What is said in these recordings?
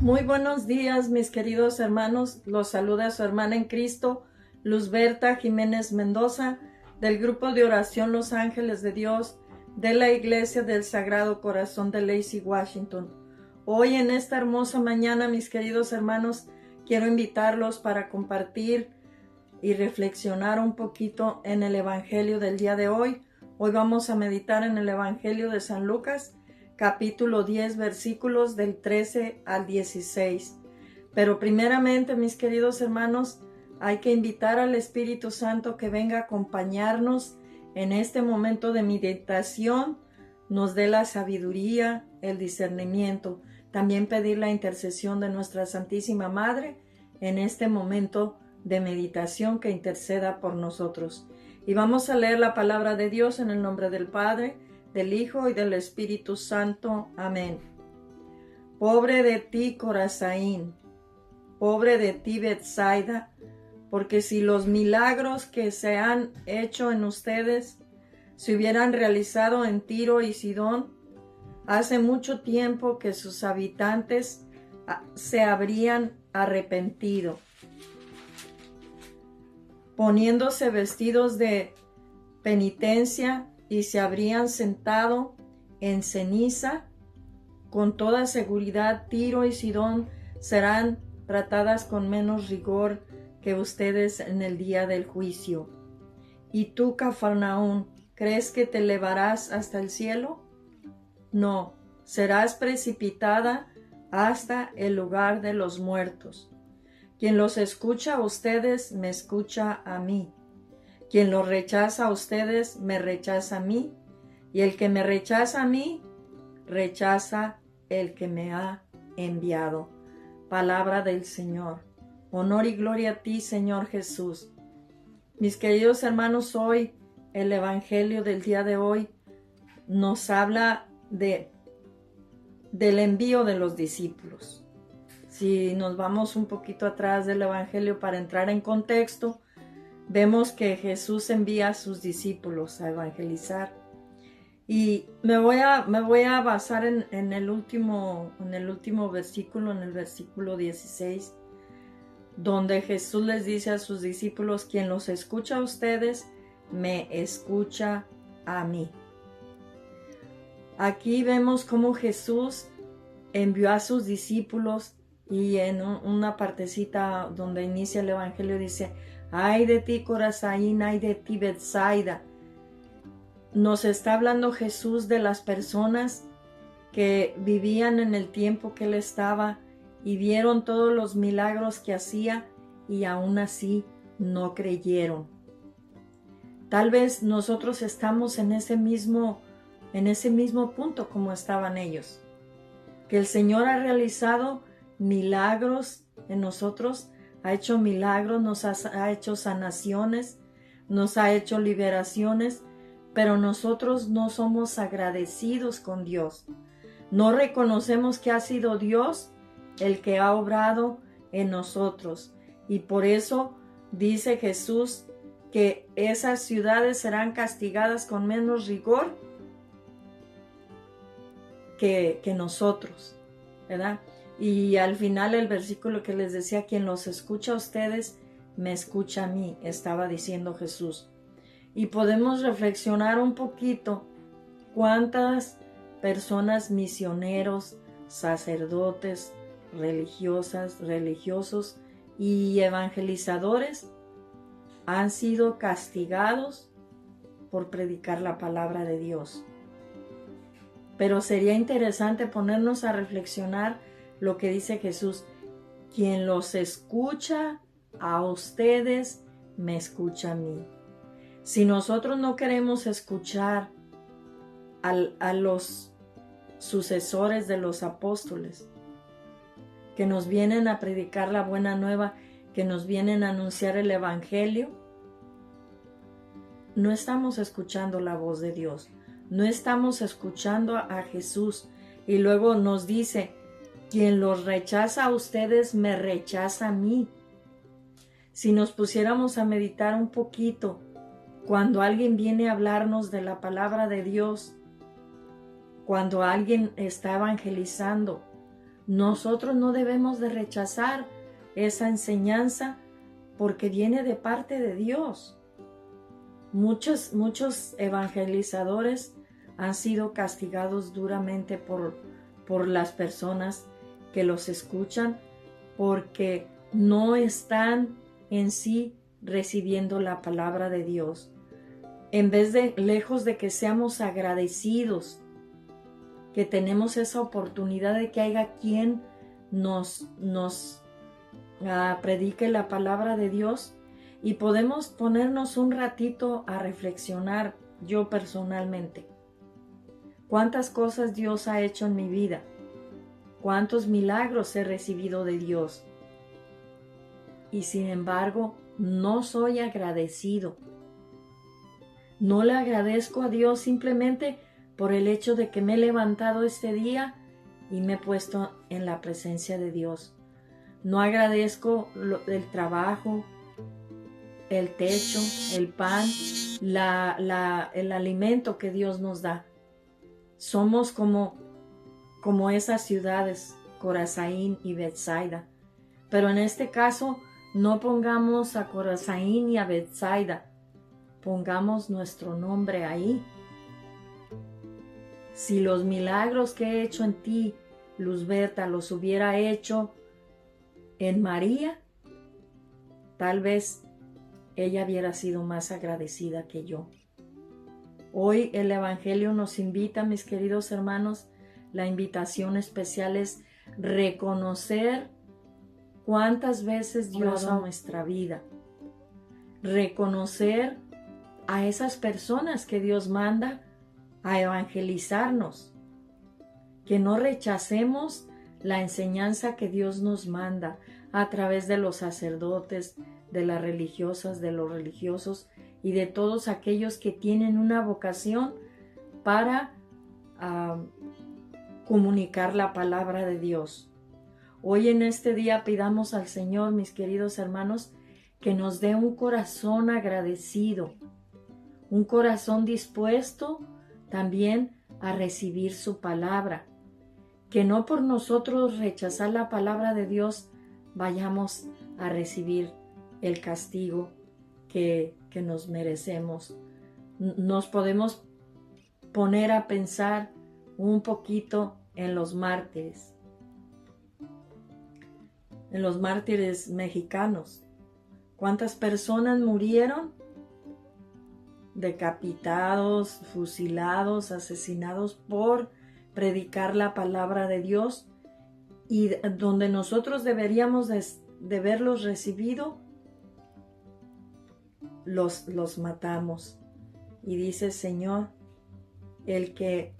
Muy buenos días, mis queridos hermanos. Los saluda su hermana en Cristo, Luzberta Jiménez Mendoza, del grupo de oración Los Ángeles de Dios, de la Iglesia del Sagrado Corazón de Lacey, Washington. Hoy en esta hermosa mañana, mis queridos hermanos, quiero invitarlos para compartir y reflexionar un poquito en el Evangelio del día de hoy. Hoy vamos a meditar en el Evangelio de San Lucas, capítulo 10, versículos del 13 al 16. Pero primeramente, mis queridos hermanos, hay que invitar al Espíritu Santo que venga a acompañarnos en este momento de meditación, nos dé la sabiduría, el discernimiento. También pedir la intercesión de nuestra Santísima Madre en este momento de meditación, que interceda por nosotros. Y vamos a leer la palabra de Dios en el nombre del Padre, del Hijo y del Espíritu Santo. Amén. Pobre de ti, Corazaín, pobre de ti, Betsaida, porque si los milagros que se han hecho en ustedes se hubieran realizado en Tiro y Sidón, hace mucho tiempo que sus habitantes se habrían arrepentido, poniéndose vestidos de penitencia, y se habrían sentado en ceniza. Con toda seguridad, Tiro y Sidón serán tratadas con menos rigor que ustedes en el día del juicio. ¿Y tú, Cafarnaún, crees que te elevarás hasta el cielo? No, serás precipitada hasta el lugar de los muertos. Quien los escucha a ustedes, me escucha a mí. Quien los rechaza a ustedes, me rechaza a mí. Y el que me rechaza a mí, rechaza el que me ha enviado. Palabra del Señor. Honor y gloria a ti, Señor Jesús. Mis queridos hermanos, hoy el Evangelio del día de hoy nos habla del envío de los discípulos. Si nos vamos un poquito atrás del Evangelio para entrar en contexto, vemos que Jesús envía a sus discípulos a evangelizar. Y me voy a basar en el último versículo, en el versículo 16, donde Jesús les dice a sus discípulos: quien los escucha a ustedes, me escucha a mí. Aquí vemos cómo Jesús envió a sus discípulos, y en una partecita donde inicia el Evangelio dice: ay de ti, Corazaín, ay de ti, Betsaida. Nos está hablando Jesús de las personas que vivían en el tiempo que Él estaba y vieron todos los milagros que hacía, y aún así no creyeron. Tal vez nosotros estamos en ese mismo punto como estaban ellos, que el Señor ha realizado milagros en nosotros, ha hecho milagros, nos ha hecho sanaciones, nos ha hecho liberaciones, pero nosotros no somos agradecidos con Dios. No reconocemos que ha sido Dios el que ha obrado en nosotros. Y por eso dice Jesús que esas ciudades serán castigadas con menos rigor que nosotros, ¿verdad? Y al final el versículo que les decía: quien los escucha a ustedes, me escucha a mí, estaba diciendo Jesús. Y podemos reflexionar un poquito cuántas personas, misioneros, sacerdotes, religiosas, religiosos y evangelizadores han sido castigados por predicar la palabra de Dios. Pero sería interesante ponernos a reflexionar lo que dice Jesús: quien los escucha a ustedes, me escucha a mí. Si nosotros no queremos escuchar a los sucesores de los apóstoles, que nos vienen a predicar la buena nueva, que nos vienen a anunciar el Evangelio, no estamos escuchando la voz de Dios, no estamos escuchando a Jesús. Y luego nos dice: quien los rechaza a ustedes, me rechaza a mí. Si nos pusiéramos a meditar un poquito, cuando alguien viene a hablarnos de la palabra de Dios, cuando alguien está evangelizando, nosotros no debemos de rechazar esa enseñanza porque viene de parte de Dios. Muchos evangelizadores han sido castigados duramente por las personas que los escuchan porque no están en sí recibiendo la palabra de Dios. En vez de, lejos de que seamos agradecidos, que tenemos esa oportunidad de que haya quien nos predique la palabra de Dios y podemos ponernos un ratito a reflexionar. Yo personalmente, cuántas cosas Dios ha hecho en mi vida, cuántos milagros he recibido de Dios, y sin embargo no soy agradecido. No le agradezco a Dios simplemente por el hecho de que me he levantado este día y me he puesto en la presencia de Dios. No agradezco el trabajo, el techo, el pan, el alimento que Dios nos da. Somos como esas ciudades, Corazaín y Betsaida. Pero en este caso, no pongamos a Corazaín y a Betsaida. Pongamos nuestro nombre ahí. Si los milagros que he hecho en ti, Luzberta, los hubiera hecho en María, tal vez ella hubiera sido más agradecida que yo. Hoy el Evangelio nos invita, mis queridos hermanos, la invitación especial es reconocer cuántas veces Dios ha nuestra vida. Reconocer a esas personas que Dios manda a evangelizarnos. Que no rechacemos la enseñanza que Dios nos manda a través de los sacerdotes, de las religiosas, de los religiosos y de todos aquellos que tienen una vocación para comunicar la palabra de Dios. Hoy en este día pidamos al Señor, mis queridos hermanos, que nos dé un corazón agradecido, un corazón dispuesto también a recibir su palabra, que no por nosotros rechazar la palabra de Dios vayamos a recibir el castigo que nos merecemos. Nos podemos poner a pensar un poquito en los mártires mexicanos. ¿Cuántas personas murieron? Decapitados, fusilados, asesinados por predicar la palabra de Dios, y donde nosotros deberíamos de verlos recibido, los matamos. Y dice, Señor, el que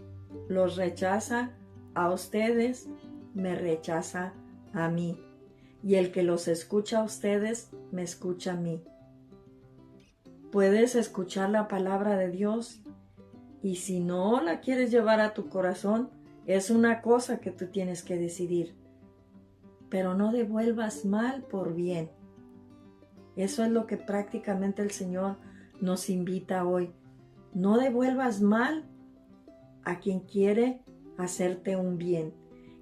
los rechaza a ustedes, me rechaza a mí. Y el que los escucha a ustedes, me escucha a mí. Puedes escuchar la palabra de Dios, y si no la quieres llevar a tu corazón, es una cosa que tú tienes que decidir. Pero no devuelvas mal por bien. Eso es lo que prácticamente el Señor nos invita hoy. No devuelvas mal a quien quiere hacerte un bien.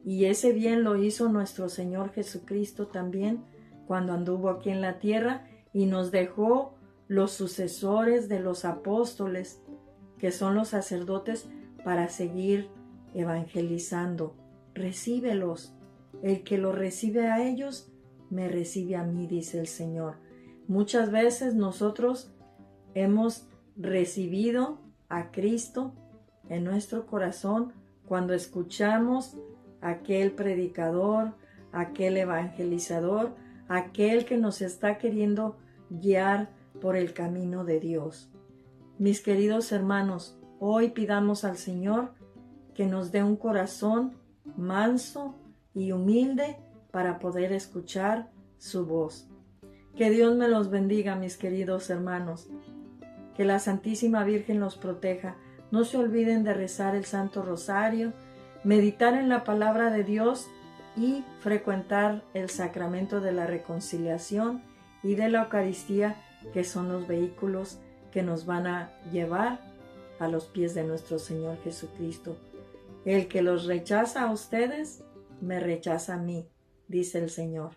Y ese bien lo hizo nuestro Señor Jesucristo también cuando anduvo aquí en la tierra y nos dejó los sucesores de los apóstoles, que son los sacerdotes, para seguir evangelizando. Recíbelos. El que los recibe a ellos, me recibe a mí, dice el Señor. Muchas veces nosotros hemos recibido a Cristo en nuestro corazón cuando escuchamos a aquel predicador, aquel evangelizador, aquel que nos está queriendo guiar por el camino de Dios. Mis queridos hermanos, hoy pidamos al Señor que nos dé un corazón manso y humilde para poder escuchar su voz. Que Dios me los bendiga, mis queridos hermanos. Que la Santísima Virgen los proteja. No se olviden de rezar el Santo Rosario, meditar en la palabra de Dios y frecuentar el sacramento de la reconciliación y de la Eucaristía, que son los vehículos que nos van a llevar a los pies de nuestro Señor Jesucristo. El que los rechaza a ustedes, me rechaza a mí, dice el Señor.